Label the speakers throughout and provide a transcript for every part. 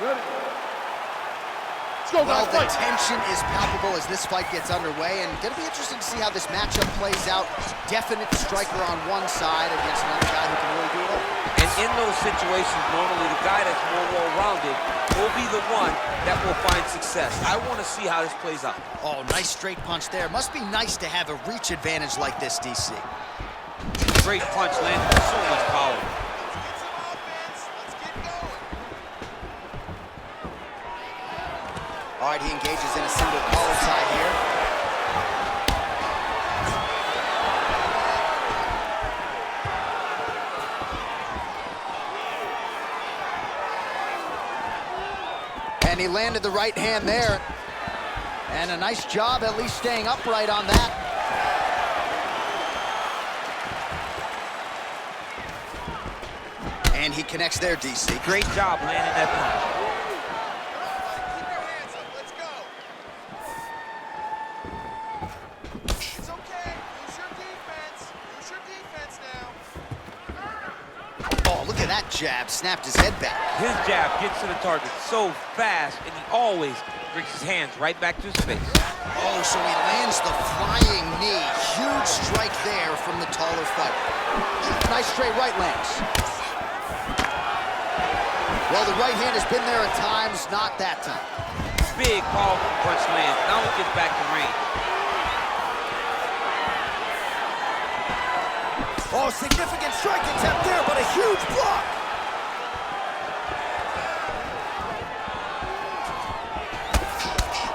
Speaker 1: Well, the tension is palpable as this fight gets underway, and gonna be interesting to see how this matchup plays out. Definite striker on one side against another guy who can really do it all.
Speaker 2: And in those situations, normally the guy that's more well-rounded will be the one that will find success. I want to see how this plays out.
Speaker 1: Oh, nice straight punch there. Must be nice to have a reach advantage like this, DC.
Speaker 2: Great punch landed with so much power.
Speaker 1: All right, he engages in a single collar tie here. And he landed the right hand there. And a nice job at least staying upright on that. And he connects there, DC.
Speaker 2: Great job landing that punch.
Speaker 1: That jab snapped his head back.
Speaker 2: His jab gets to the target so fast, and he always brings his hands right back to his face.
Speaker 1: Oh, so he lands the flying knee. Huge strike there from the taller fighter. Nice straight right lands. Well, the right hand has been there at times, not that time.
Speaker 2: Big, powerful punch lands. Now he gets back to range.
Speaker 1: Oh, significant strike attempt there, but a huge block.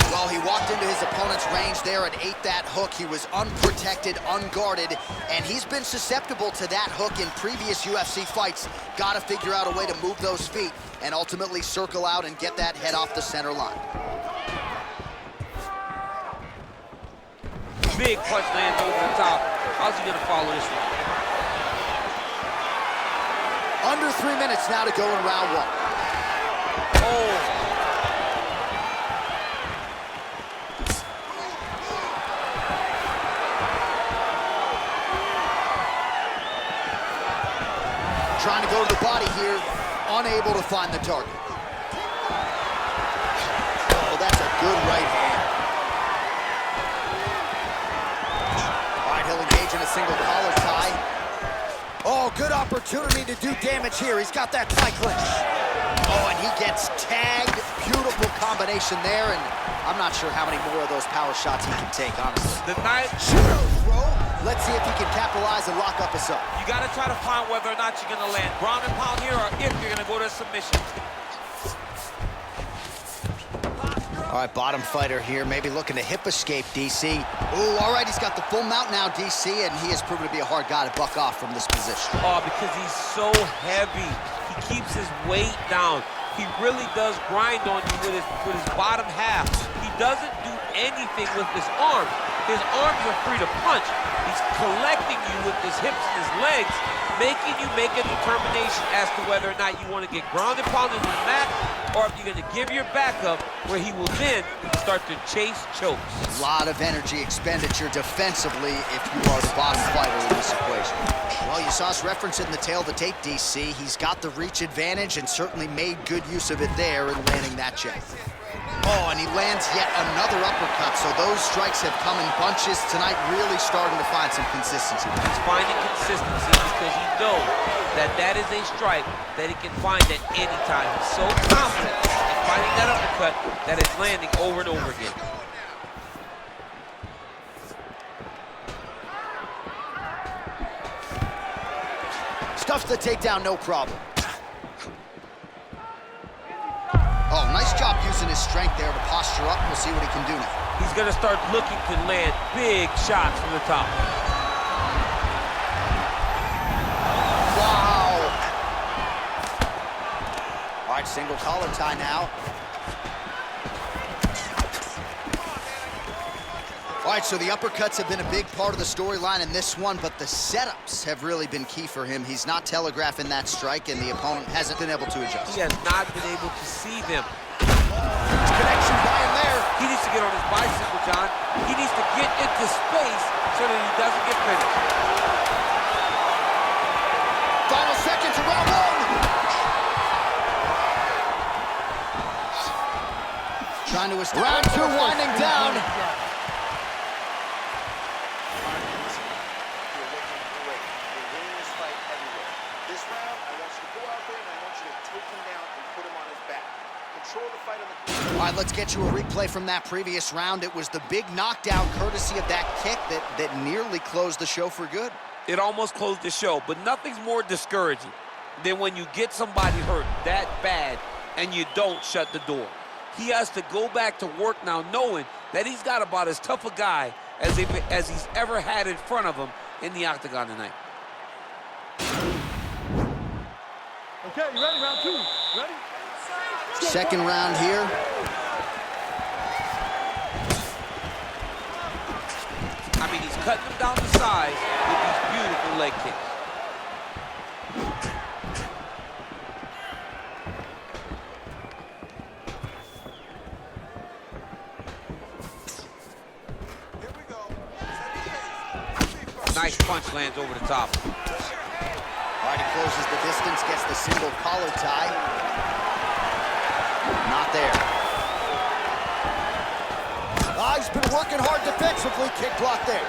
Speaker 1: Well, he walked into his opponent's range there and ate that hook. He was unprotected, unguarded, and he's been susceptible to that hook in previous UFC fights. Got to figure out a way to move those feet and ultimately circle out and get that head off the center line.
Speaker 2: Big punch lands over the top. How's he going to follow this one?
Speaker 1: Under 3 minutes now to go in round one.
Speaker 2: Oh.
Speaker 1: Trying to go to the body here, unable to find the target. Oh, that's a good right hand. All right, he'll engage in a single collar tie. Oh, good opportunity to do damage here. He's got that tie clinch. Oh, and he gets tagged. Beautiful combination there, and I'm not sure how many more of those power shots he can take, honestly.
Speaker 2: The night
Speaker 1: judo throw. Let's see if he can capitalize and lock up a sub.
Speaker 2: You got to try to find whether or not you're going to land ground and pound here or if you're going to go to submission.
Speaker 1: All right, bottom fighter here, maybe looking to hip escape, DC. Ooh, all right, he's got the full mount now, DC, and he has proven to be a hard guy to buck off from this position.
Speaker 2: Oh, because he's so heavy. He keeps his weight down. He really does grind on you with his bottom half. He doesn't do anything with his arms. His arms are free to punch. He's collecting you with his hips and his legs, making you make a determination as to whether or not you want to get ground and pounded on the mat, or if you're going to give your back up, where he will then start to chase chokes.
Speaker 1: A lot of energy expenditure defensively if you are the bottom fighter in this equation. Well, you saw us referencing the tail of the tape, DC. He's got the reach advantage and certainly made good use of it there in landing that jab. Oh, and he lands yet another uppercut, so those strikes have come in bunches tonight, really starting to find some consistency.
Speaker 2: He's finding consistency because he knows that that is a strike that he can find at any time. He's so confident in finding that uppercut that it's landing over and over again.
Speaker 1: Stuffs the takedown, no problem. Oh, nice job using his strength there to posture up. We'll see what he can do now.
Speaker 2: He's going to start looking to land big shots from the top.
Speaker 1: Wow. All right, single collar tie now. All right, so the uppercuts have been a big part of the storyline in this one, but the setups have really been key for him. He's not telegraphing that strike, and the opponent hasn't been able to adjust.
Speaker 2: He has not been able to see them.
Speaker 1: Connection by him there.
Speaker 2: He needs to get on his bicycle, John. He needs to get into space so that he doesn't get finished.
Speaker 1: Final seconds of round one. trying to establish. Round 2 winding down.
Speaker 3: You're looking great. You're winning this fight everywhere. This round, I want you to go out there and I want you to take him down and put him on his back. Control the fight on the...
Speaker 1: All right, let's get you a replay from that previous round. It was the big knockdown courtesy of that kick that nearly closed the show for good.
Speaker 2: It almost closed the show, but nothing's more discouraging than when you get somebody hurt that bad and you don't shut the door. He has to go back to work now knowing that he's got about as tough a guy as he's ever had in front of him in the octagon tonight.
Speaker 4: Okay, you ready? Round 2. Ready?
Speaker 1: Second round here.
Speaker 2: I mean, he's cutting him down to size with these beautiful leg kicks. Nice punch lands over the top.
Speaker 1: All right, he closes the distance, gets the single collar tie. Not there. He's been working hard defensively. Kick block there.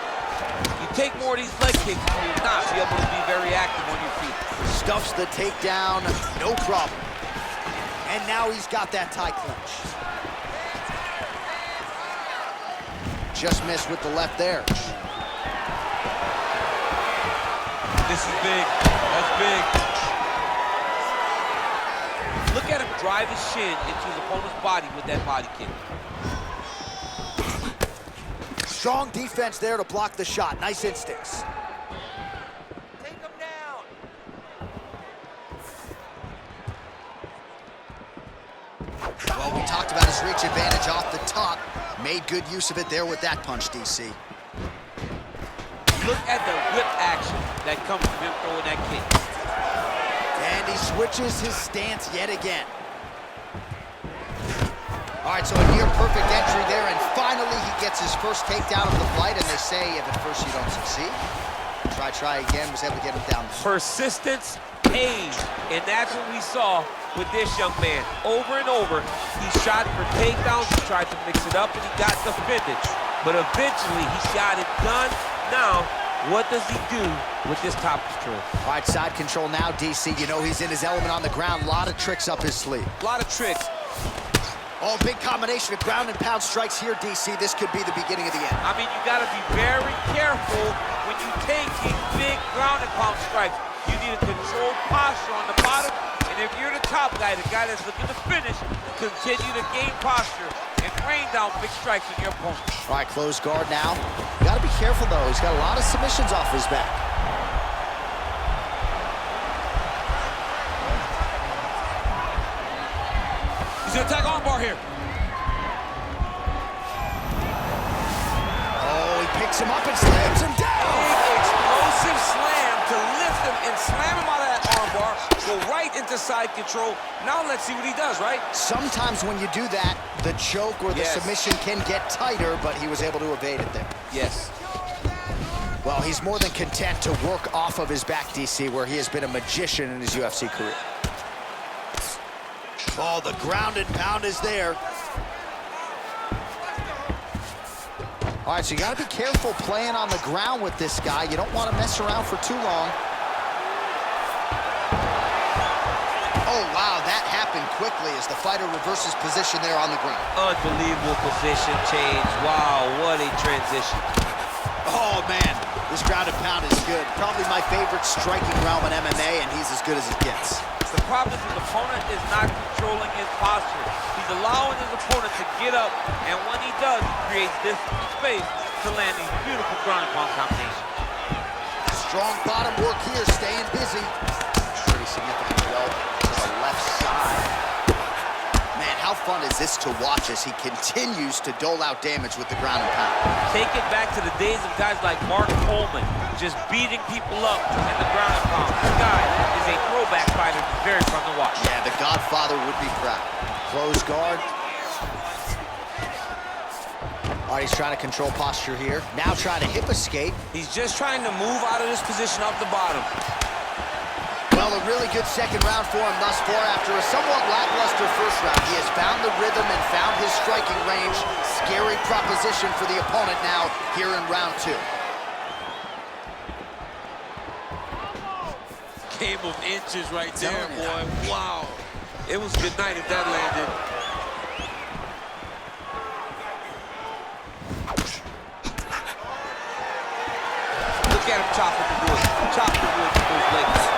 Speaker 2: You take more of these leg kicks, you will not be able to be very active on your feet.
Speaker 1: Stuffs the takedown, no problem. And now he's got that tie clinch. Just missed with the left there.
Speaker 2: This is big. That's big. Look at him drive his shin into his opponent's body with that body kick.
Speaker 1: Strong defense there to block the shot. Nice instincts.
Speaker 3: Take him down.
Speaker 1: Well, we talked about his reach advantage off the top. Made good use of it there with that punch, DC.
Speaker 2: Look at the whip action that comes from him throwing that kick.
Speaker 1: And he switches his stance yet again. All right, so a near-perfect entry there, and finally he gets his first takedown of the fight, and they say if at first you don't succeed, try again, was able to get him down.
Speaker 2: Persistence pays, and that's what we saw with this young man. Over and over, he shot for takedowns, he tried to mix it up, and he got the finish. But eventually, he got it done. Now, what does he do with this top control?
Speaker 1: All right, side control now, DC. You know he's in his element on the ground. A lot of tricks up his sleeve.
Speaker 2: A lot of tricks.
Speaker 1: Oh, big combination of ground and pound strikes here, DC. This could be the beginning of the end.
Speaker 2: I mean, you got to be very careful when you take these big ground and pound strikes. You need a controlled posture on the bottom, and if you're the top guy, the guy that's looking to finish, continue to gain posture and rain down big strikes on your opponent.
Speaker 1: All right, closed guard now. You got to be careful, though. He's got a lot of submissions off his back.
Speaker 2: He's gonna attack armbar here.
Speaker 1: Oh, he picks him up and slams him down.
Speaker 2: Big explosive slam to lift him and slam him out of that armbar. Go right into side control. Now let's see what he does, right?
Speaker 1: Sometimes when you do that, the choke or the submission can get tighter, but he was able to evade it there.
Speaker 2: Yes.
Speaker 1: Well, he's more than content to work off of his back, DC, where he has been a magician in his UFC career. Oh, the ground and pound is there. All right, so you got to be careful playing on the ground with this guy. You don't want to mess around for too long. Oh, wow, that happened quickly as the fighter reverses position there on the ground.
Speaker 2: Unbelievable position change. Wow, what a transition.
Speaker 1: Oh, man, this ground and pound is good. Probably my favorite striking realm in MMA, and he's as good as it gets.
Speaker 2: The problem is his opponent is not controlling his posture. He's allowing his opponent to get up, and when he does, he creates this space to land these beautiful ground and pound combinations.
Speaker 1: Strong bottom work here, staying busy. Pretty significant blow to the left side. Man, how fun is this to watch as he continues to dole out damage with the ground and pound?
Speaker 2: Take it back to the days of guys like Mark Coleman, just beating people up in the ground and pound. This guy is a throwback fighter. It's very fun to watch.
Speaker 1: Yeah, the Godfather would be proud. Close guard. All right, he's trying to control posture here. Now trying to hip escape.
Speaker 2: He's just trying to move out of this position off the bottom.
Speaker 1: Well, Well, a really good second round for him thus far. After a somewhat lackluster first round, he has found the rhythm and found his striking range. Scary proposition for the opponent now here in round 2.
Speaker 2: Game of inches right there, boy. Wow. It was good night if that landed. Look at him chopping the wood. Chop the wood with those legs.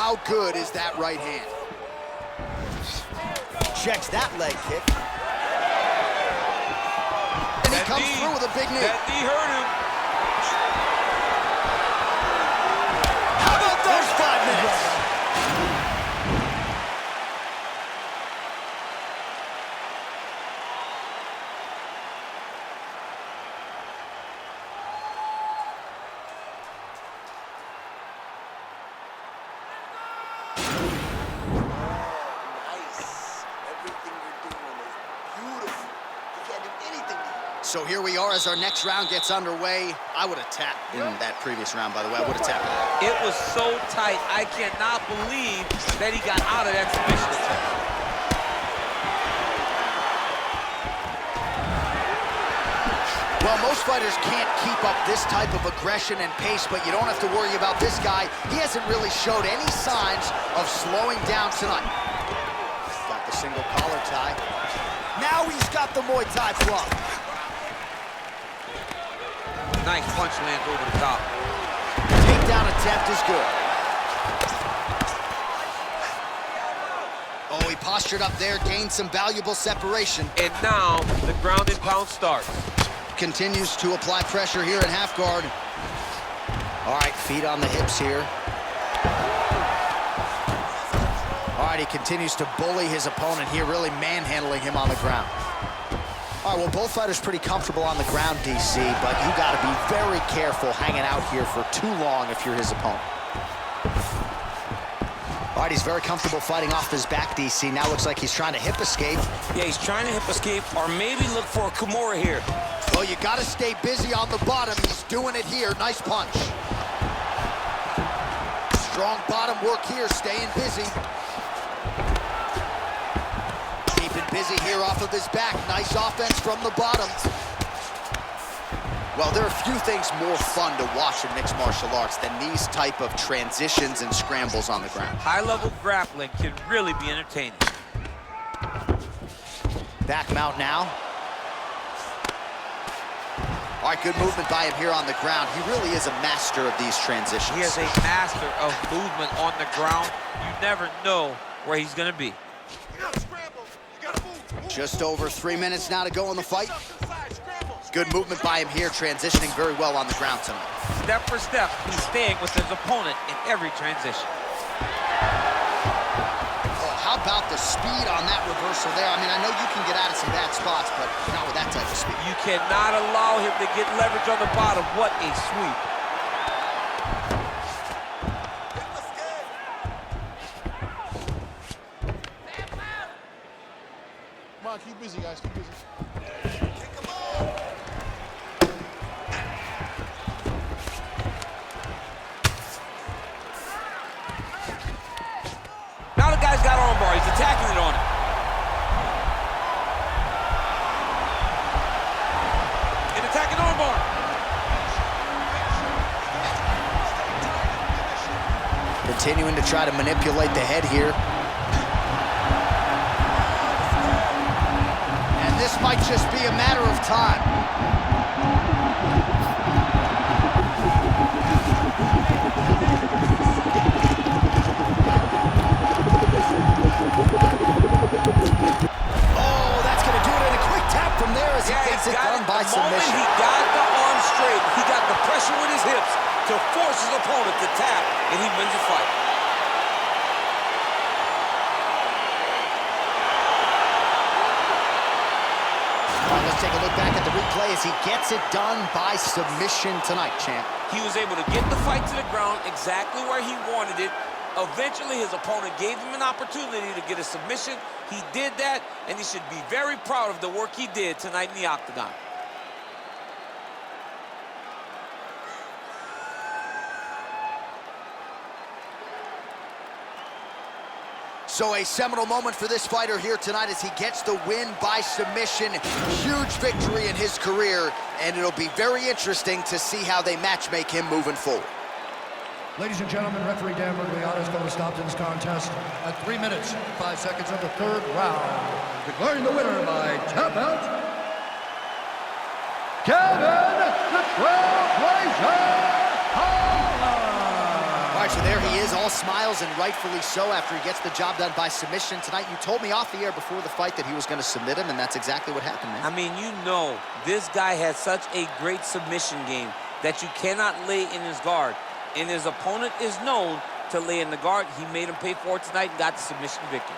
Speaker 1: How good is that right hand? Checks that leg kick. And he comes through with a big knee.
Speaker 2: That knee hurt him.
Speaker 1: How about those 5 minutes? So here we are as our next round gets underway. I would have tapped in that previous round, by the way. I would have tapped that.
Speaker 2: It was so tight. I cannot believe that he got out of that submission attempt.
Speaker 1: Well, most fighters can't keep up this type of aggression and pace, but you don't have to worry about this guy. He hasn't really showed any signs of slowing down tonight. Got the single collar tie. Now he's got the Muay Thai flop.
Speaker 2: Nice punch lands over the top.
Speaker 1: Takedown attempt is good. Oh, he postured up there, gained some valuable separation.
Speaker 2: And now the ground and pound starts.
Speaker 1: Continues to apply pressure here in half guard. All right, feet on the hips here. All right, he continues to bully his opponent here, really manhandling him on the ground. All right, well, both fighters pretty comfortable on the ground, DC, but you got to be very careful hanging out here for too long if you're his opponent. All right, he's very comfortable fighting off his back, DC. Now looks like he's trying to hip escape.
Speaker 5: Yeah, he's trying to hip escape or maybe look for a Kimura here.
Speaker 1: Well, you got to stay busy on the bottom. He's doing it here. Nice punch. Strong bottom work here, staying busy. Busy here off of his back. Nice offense from the bottom. Well, there are few things more fun to watch in mixed martial arts than these type of transitions and scrambles on the ground.
Speaker 2: High-level grappling can really be entertaining.
Speaker 1: Back mount now. All right, good movement by him here on the ground. He really is a master of these transitions.
Speaker 2: He is a master of movement on the ground. You never know where he's going to be.
Speaker 1: Just over 3 minutes now to go in the fight. Good movement by him here, transitioning very well on the ground tonight.
Speaker 2: Step for step, he's staying with his opponent in every transition.
Speaker 1: Oh, how about the speed on that reversal there? I mean, I know you can get out of some bad spots, but not with that type of speed.
Speaker 2: You cannot allow him to get leverage on the bottom. What a sweep.
Speaker 4: Come on, keep busy, guys. Keep busy.
Speaker 5: Now the guy's got armbar. He's attacking it on him. An attacking armbar.
Speaker 1: Continuing to try to manipulate the head here. This might just be a matter of time. Oh, that's going to do it in a quick tap from there as he gets it done by submission.
Speaker 5: He got the arm straight. He got the pressure with his hips to force his opponent to tap, and he wins the fight.
Speaker 1: Let's take a look back at the replay as he gets it done by submission tonight, champ.
Speaker 5: He was able to get the fight to the ground exactly where he wanted it. Eventually, his opponent gave him an opportunity to get a submission. He did that, and he should be very proud of the work he did tonight in the octagon.
Speaker 1: So a seminal moment for this fighter here tonight as he gets the win by submission. Huge victory in his career, and it'll be very interesting to see how they match-make him moving forward.
Speaker 6: Ladies and gentlemen, referee Dan Murgliato's going to stop this contest at 3 minutes, 5 seconds of the third round. Declaring the winner by tap out, Kevin the Trailblazer Holland.
Speaker 1: All right, so there he is, all smiles and rightfully so after he gets the job done by submission tonight. You told me off the air before the fight that he was going to submit him, and that's exactly what happened, man.
Speaker 5: I mean, you know, this guy has such a great submission game that you cannot lay in his guard. And his opponent is known to lay in the guard. He made him pay for it tonight and got the submission victory.